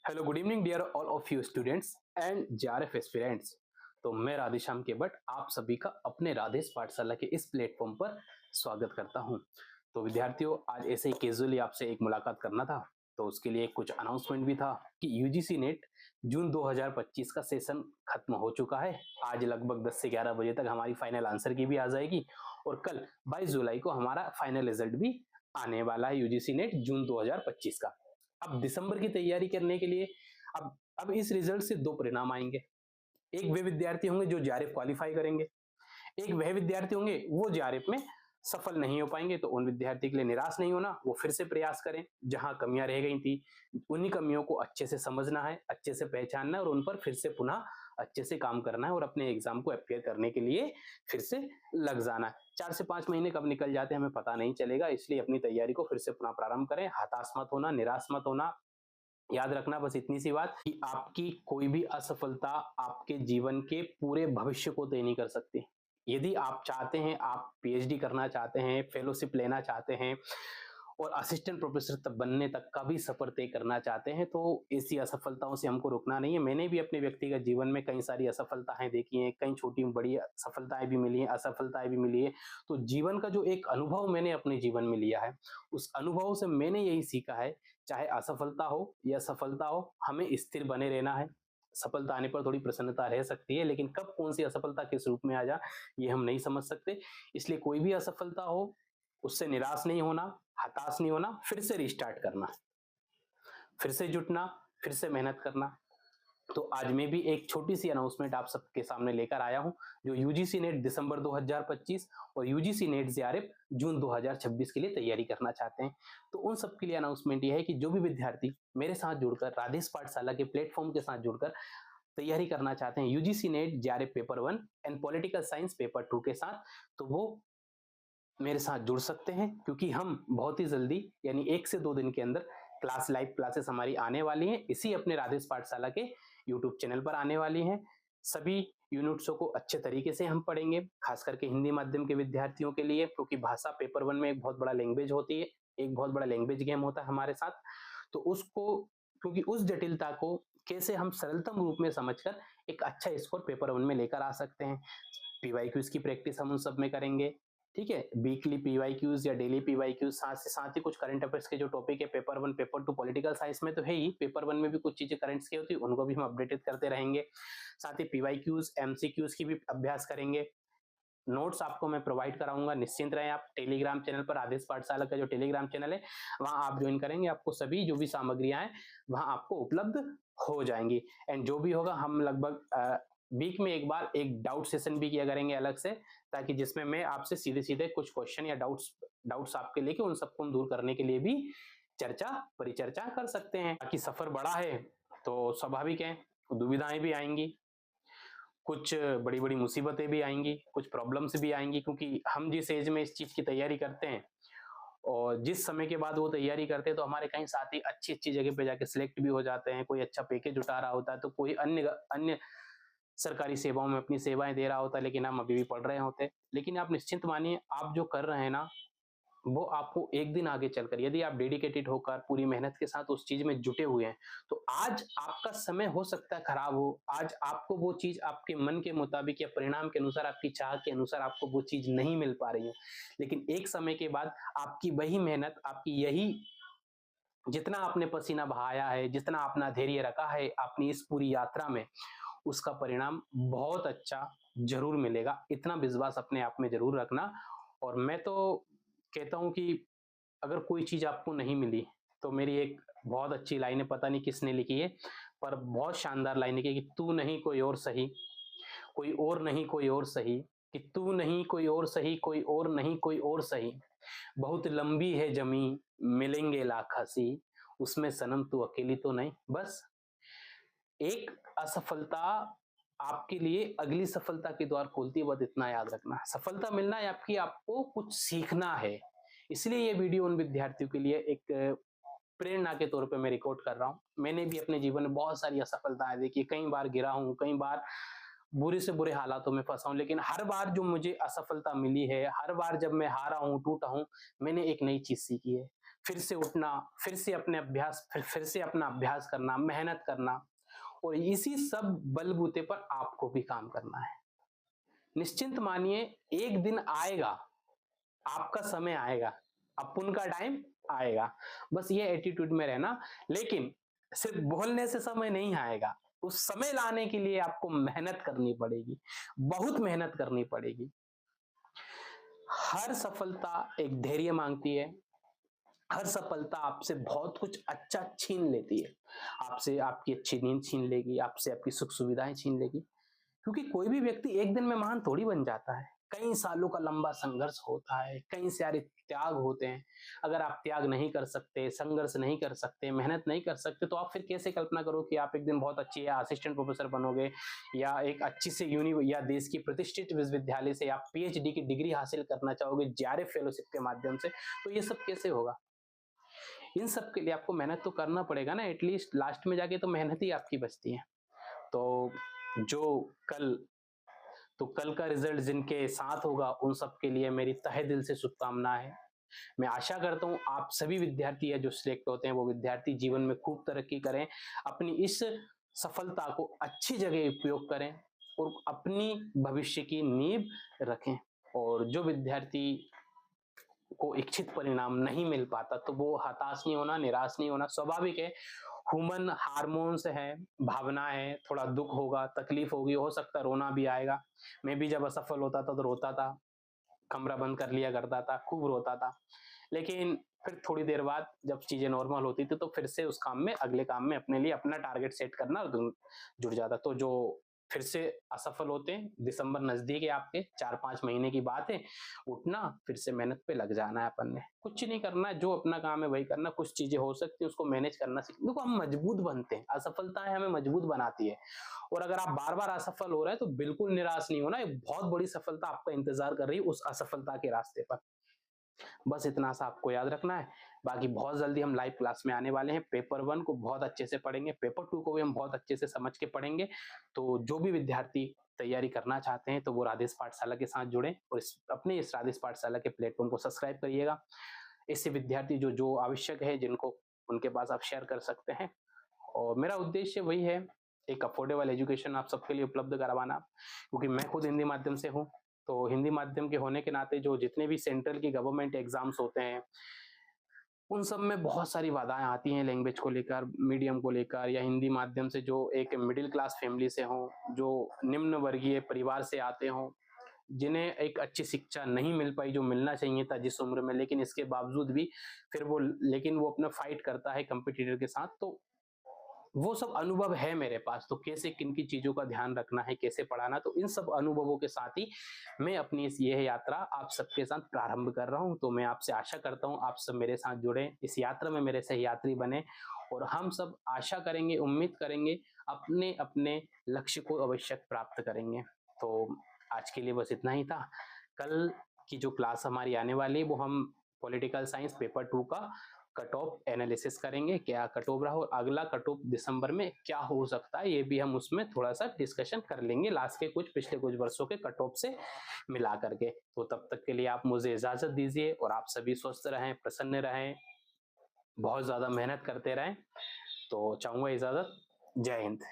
Hello good evening dear all of you students and JRF aspirants. तो मैं राधेश्याम के भट्ट आप सभी का अपने राधेश पाठशाला के इस प्लेटफॉर्म पर स्वागत करता हूं। तो विद्यार्थियों, आज ऐसे ही कैजुअली आपसे एक मुलाकात करना था, तो उसके लिए कुछ अनाउंसमेंट भी था कि यूजीसी नेट जून 2025 का सेशन खत्म हो चुका है। आज लगभग 10 से 11 बजे तक हमारी फाइनल आंसर की भी आ जाएगी और कल 22 जुलाई को हमारा फाइनल रिजल्ट भी आने वाला है यूजीसी नेट जून 2025 का। अब दिसंबर की तैयारी करने के लिए अब इस रिजल्ट से दो परिणाम आएंगे। एक वे विद्यार्थी होंगे जो जेआरएफ क्वालिफाई करेंगे, एक वह विद्यार्थी होंगे वो जेआरएफ में सफल नहीं हो पाएंगे। तो उन विद्यार्थी के लिए निराश नहीं होना, वो फिर से प्रयास करें। जहां कमियां रह गई थी उन्हीं कमियों को अच्छे से समझना है, अच्छे से पहचानना है और उन पर फिर से पुनः अच्छे से काम करना है और अपने एग्जाम को अपियर करने के लिए फिर से लग जाना है। 4 से 5 महीने कब निकल जाते हैं हमें पता नहीं चलेगा, इसलिए अपनी तैयारी को फिर से पुनः प्रारंभ करें। हताश मत होना, निराश मत होना। याद रखना बस इतनी सी बात कि आपकी कोई भी असफलता आपके जीवन के पूरे भविष्य को तय नहीं कर सकती। यदि आप चाहते हैं, आप पीएचडी करना चाहते हैं, फेलोशिप लेना चाहते हैं और असिस्टेंट प्रोफेसर तक बनने तक का भी सफर तय करना चाहते हैं, तो ऐसी असफलताओं से हमको रुकना नहीं है। मैंने भी अपने व्यक्तिगत जीवन में कई सारी असफलताएं देखी हैं, कई छोटी बड़ी सफलताएं भी मिली हैं, असफलताएं भी मिली है। तो जीवन का जो एक अनुभव मैंने अपने जीवन में लिया है, उस अनुभव से मैंने यही सीखा है, चाहे असफलता हो या सफलता हो, हमें स्थिर बने रहना है। सफलता आने पर थोड़ी प्रसन्नता रह सकती है, लेकिन कब कौन सी असफलता किस रूप में आ जाए ये हम नहीं समझ सकते। इसलिए कोई भी असफलता हो उससे निराश नहीं होना, हताश नहीं होना, फिर से रिस्टार्ट करना, फिर से जुटना, फिर से मेहनत करना। तो आज मैं भी एक छोटी सी अनाउंसमेंट आप सबके सामने लेकर आया हूं, जो यूजीसी नेट दिसंबर 2025 और यूजीसी नेट जेआरएफ जून 2026 के लिए तैयारी करना चाहते हैं। तो उन सब के लिए अनाउंसमेंट यह है कि जो भी विद्यार्थी मेरे साथ जुड़कर राधेश पाठशाला के प्लेटफॉर्म के साथ जुड़कर तैयारी करना चाहते हैं UGC net JRF paper 1 and political science paper 2 के साथ, तो वो मेरे साथ जुड़ सकते हैं, क्योंकि हम बहुत ही जल्दी यानी 1 से 2 दिन के अंदर लाइव क्लासेस हमारी आने वाली हैं, इसी अपने राधेश पाठशाला के यूट्यूब चैनल पर आने वाली हैं। सभी यूनिट्सों को अच्छे तरीके से हम पढ़ेंगे, खास करके हिंदी माध्यम के विद्यार्थियों के लिए, क्योंकि भाषा पेपर 1 में एक बहुत बड़ा लैंग्वेज होती है, एक बहुत बड़ा लैंग्वेज गेम होता है हमारे साथ। तो उसको, क्योंकि उस जटिलता को कैसे हम सरलतम रूप में समझकर एक अच्छा स्कोर पेपर 1 में लेकर आ सकते हैं। पीवाईक्यूज की प्रैक्टिस हम उन सब में करेंगे, ठीक है। वीकली पीवाईक्यूज या डेली पीवाईक्यूज, साथ ही कुछ करंट अफेयर्स के जो टॉपिक है पेपर 1 पेपर 2 पॉलिटिकल साइंस में तो है ही, पेपर 1 में भी कुछ चीजें करंट्स की होती है, उनको भी हम अपडेटेड करते रहेंगे। साथ ही पीवाईक्यूज एमसीक्यूज की भी अभ्यास करेंगे। नोट्स आपको मैं प्रोवाइड कराऊंगा, निश्चिंत रहें। आप टेलीग्राम चैनल पर, आदेश पाठशाला का जो टेलीग्राम चैनल है वहां आप ज्वाइन करेंगे, आपको सभी जो भी सामग्रियां हैं वहां आपको उपलब्ध हो जाएंगी। एंड जो भी होगा हम लगभग वीक में एक बार एक डाउट सेशन भी किया करेंगे अलग से, ताकि जिसमें मैं आपसे सीधे सीधे कुछ क्वेश्चन या डाउट्स आपके लेके उन सबको हम दूर करने के लिए भी चर्चा परिचर्चा कर सकते हैं। बाकी सफर बड़ा है तो स्वाभाविक है, दुविधाएं भी आएंगी, कुछ बड़ी बड़ी मुसीबतें भी आएंगी, कुछ प्रॉब्लम्स भी आएंगी, क्योंकि हम जिस एज में इस चीज की तैयारी करते हैं और जिस समय के बाद वो तैयारी करते हैं, तो हमारे कई साथी अच्छी अच्छी जगह पे जाके सिलेक्ट भी हो जाते हैं, कोई अच्छा पैकेज उठा रहा होता है, तो कोई अन्य अन्य सरकारी सेवाओं में अपनी सेवाएं दे रहा होता है, लेकिन हम अभी भी पढ़ रहे होते हैं। लेकिन आप निश्चिंत मानिए, आप जो कर रहे हैं ना, वो आपको एक दिन आगे चलकर, यदि आप डेडिकेटेड होकर पूरी मेहनत के साथ उस चीज में जुटे हुए हैं, तो आज आपका समय हो सकता है खराब हो, आज आपको वो चीज आपके मन के मुताबिक या परिणाम के अनुसार, आपकी चाह के अनुसार आपको वो चीज नहीं मिल पा रही है, लेकिन एक समय के बाद आपकी वही मेहनत, आपकी यही जितना आपने पसीना बहाया है, जितना अपना धैर्य रखा है अपनी इस पूरी यात्रा में, उसका परिणाम बहुत अच्छा जरूर मिलेगा। इतना विश्वास अपने आप में जरूर रखना। और मैं तो कहता हूं कि अगर कोई चीज आपको नहीं मिली, तो मेरी एक बहुत अच्छी लाइन है, पता नहीं किसने लिखी है, पर बहुत शानदार लाइन है कि तू नहीं कोई और सही, कोई और नहीं कोई और सही, कि तू नहीं कोई और सही, कोई और नहीं कोई और सही, बहुत लंबी है जमी, मिलेंगे लाख हंसी, उसमें सनम तू अकेली तो नहीं। बस एक असफलता आपके लिए अगली सफलता के द्वार खोलती है, बस इतना याद रखना। सफलता मिलना है आपकी, आपको कुछ सीखना है। इसलिए ये वीडियो उन विद्यार्थियों के लिए एक प्रेरणा के तौर पे मैं रिकॉर्ड कर रहा हूँ। मैंने भी अपने जीवन में बहुत सारी असफलताएं देखी, कई बार गिरा हूँ, कई बार बुरे से बुरे हालातों में फंसा हूं, लेकिन हर बार जो मुझे असफलता मिली है, हर बार जब मैं हारा हूं, टूटा हूं, मैंने एक नई चीज सीखी है। फिर से उठना, फिर से अपने अभ्यास फिर से अपना अभ्यास करना, मेहनत करना, और इसी सब बलबूते पर आपको भी काम करना है। निश्चिंत मानिए, एक दिन आएगा, आपका समय आएगा, अपुन का टाइम आएगा। बस ये एटीट्यूड में रहना। लेकिन सिर्फ बोलने से समय नहीं आएगा, उस समय लाने के लिए आपको मेहनत करनी पड़ेगी, बहुत मेहनत करनी पड़ेगी। हर सफलता एक धैर्य मांगती है। हर सफलता आपसे बहुत कुछ अच्छा छीन लेती है। आपसे आपकी अच्छी नींद छीन लेगी, आपसे आपकी सुख सुविधाएं छीन लेगी। क्योंकि कोई भी व्यक्ति एक दिन में महान थोड़ी बन जाता है। कई सालों का लंबा संघर्ष होता है, कई सारे त्याग होते हैं। अगर आप त्याग नहीं कर सकते, संघर्ष नहीं कर सकते, मेहनत नहीं कर सकते, तो आप फिर कैसे कल्पना करो कि आप एक दिन बहुत अच्छी या असिस्टेंट प्रोफेसर बनोगे, या एक अच्छी से या देश की प्रतिष्ठित विश्वविद्यालय से आप पीएचडी की डिग्री हासिल करना चाहोगे जेआरएफ फेलोशिप के माध्यम से, तो ये सब कैसे होगा? इन सब के लिए आपको मेहनत तो करना पड़ेगा ना। एटलीस्ट लास्ट में जाके तो मेहनत ही आपकी बचती है। तो जो कल तो कल का रिजल्ट जिनके साथ होगा, उन सब के लिए मेरी तहे दिल से शुभकामनाएं है। मैं आशा करता हूँ आप सभी विद्यार्थी है जो सिलेक्ट होते हैं, वो विद्यार्थी जीवन में खूब तरक्की करें, अपनी इस सफलता को अच्छी जगह उपयोग करें और अपनी भविष्य की नींव रखें। और जो विद्यार्थी को इच्छित परिणाम नहीं मिल पाता, तो वो हताश नहीं होना, निराश नहीं होना, स्वाभाविक है। ह्यूमन हार्मोन्स है, भावना है, थोड़ा दुख होगा, तकलीफ होगी, हो सकता है रोना भी आएगा। मैं भी जब असफल होता था तो रोता था, कमरा बंद कर लिया करता था, खूब रोता था। लेकिन फिर थोड़ी देर बाद जब चीजें नॉर्मल होती थी, तो फिर से उस काम में, अगले काम में अपने लिए अपना टारगेट सेट करना जुड़ जाता। तो जो फिर से असफल होते हैं, दिसंबर नजदीक है, आपके 4-5 महीने की बात है, उठना, फिर से मेहनत पे लग जाना है। अपन ने कुछ नहीं करना है, जो अपना काम है वही करना। कुछ चीजें हो सकती है, उसको मैनेज करना सीखना। देखो, हम मजबूत बनते हैं, असफलताएं हमें मजबूत बनाती है। और अगर आप बार बार असफल हो रहे हैं, तो बिल्कुल निराश नहीं होना। एक बहुत बड़ी सफलता आपका इंतजार कर रही है उस असफलता के रास्ते पर। बस इतना सा आपको याद रखना है। बाकी बहुत जल्दी हम लाइव क्लास में आने वाले हैं। पेपर 1 को बहुत अच्छे से पढ़ेंगे, पेपर 2 को भी हम बहुत अच्छे से समझ के पढ़ेंगे। तो जो भी विद्यार्थी तैयारी करना चाहते हैं, तो वो राधेश पाठशाला के साथ जुड़े और अपने इस राधेश पाठशाला के प्लेटफॉर्म को सब्सक्राइब करिएगा। इससे विद्यार्थी जो जो आवश्यक है, जिनको उनके पास आप शेयर कर सकते हैं। और मेरा उद्देश्य वही है, एक अफोर्डेबल एजुकेशन आप सबके लिए उपलब्ध करवाना। क्योंकि मैं खुद हिंदी माध्यम से हूँ, तो हिंदी माध्यम के होने के नाते जो जितने भी सेंट्रल की गवर्नमेंट एग्जाम्स होते हैं, उन सब में बहुत सारी बाधाएं आती हैं, लैंग्वेज को लेकर, मीडियम को लेकर, या हिंदी माध्यम से जो एक मिडिल क्लास फैमिली से हों, जो निम्न वर्गीय परिवार से आते हों, जिन्हें एक अच्छी शिक्षा नहीं मिल पाई जो मिलना चाहिए था जिस उम्र में, लेकिन इसके बावजूद भी फिर वो अपना फाइट करता है कंपटीटर के साथ। तो वो सब अनुभव है मेरे पास। तो कैसे किन की चीजों का ध्यान रखना है, कैसे पढ़ाना, तो इन सब अनुभवों के साथ ही मैं अपनी यह यात्रा आप सबके साथ प्रारंभ कर रहा हूं। तो मैं आपसे आशा करता हूं आप सब मेरे साथ जुड़े, इस यात्रा में मेरे सहयात्री बने, और हम सब आशा करेंगे, उम्मीद करेंगे, अपने अपने लक्ष्य को अवश्य प्राप्त करेंगे। तो आज के लिए बस इतना ही था। कल की जो क्लास हमारी आने वाली है, वो हम पॉलिटिकल साइंस पेपर 2 का कट ऑफ एनालिसिस करेंगे, क्या कट ऑफ रहा और अगला कट ऑफ दिसंबर में क्या हो सकता है, ये भी हम उसमें थोड़ा सा डिस्कशन कर लेंगे, लास्ट के पिछले कुछ वर्षों के कट ऑफ से मिला करके। तो तब तक के लिए आप मुझे इजाजत दीजिए, और आप सभी स्वस्थ रहें, प्रसन्न रहें, बहुत ज्यादा मेहनत करते रहें। तो चाहूंगा इजाजत। जय हिंद।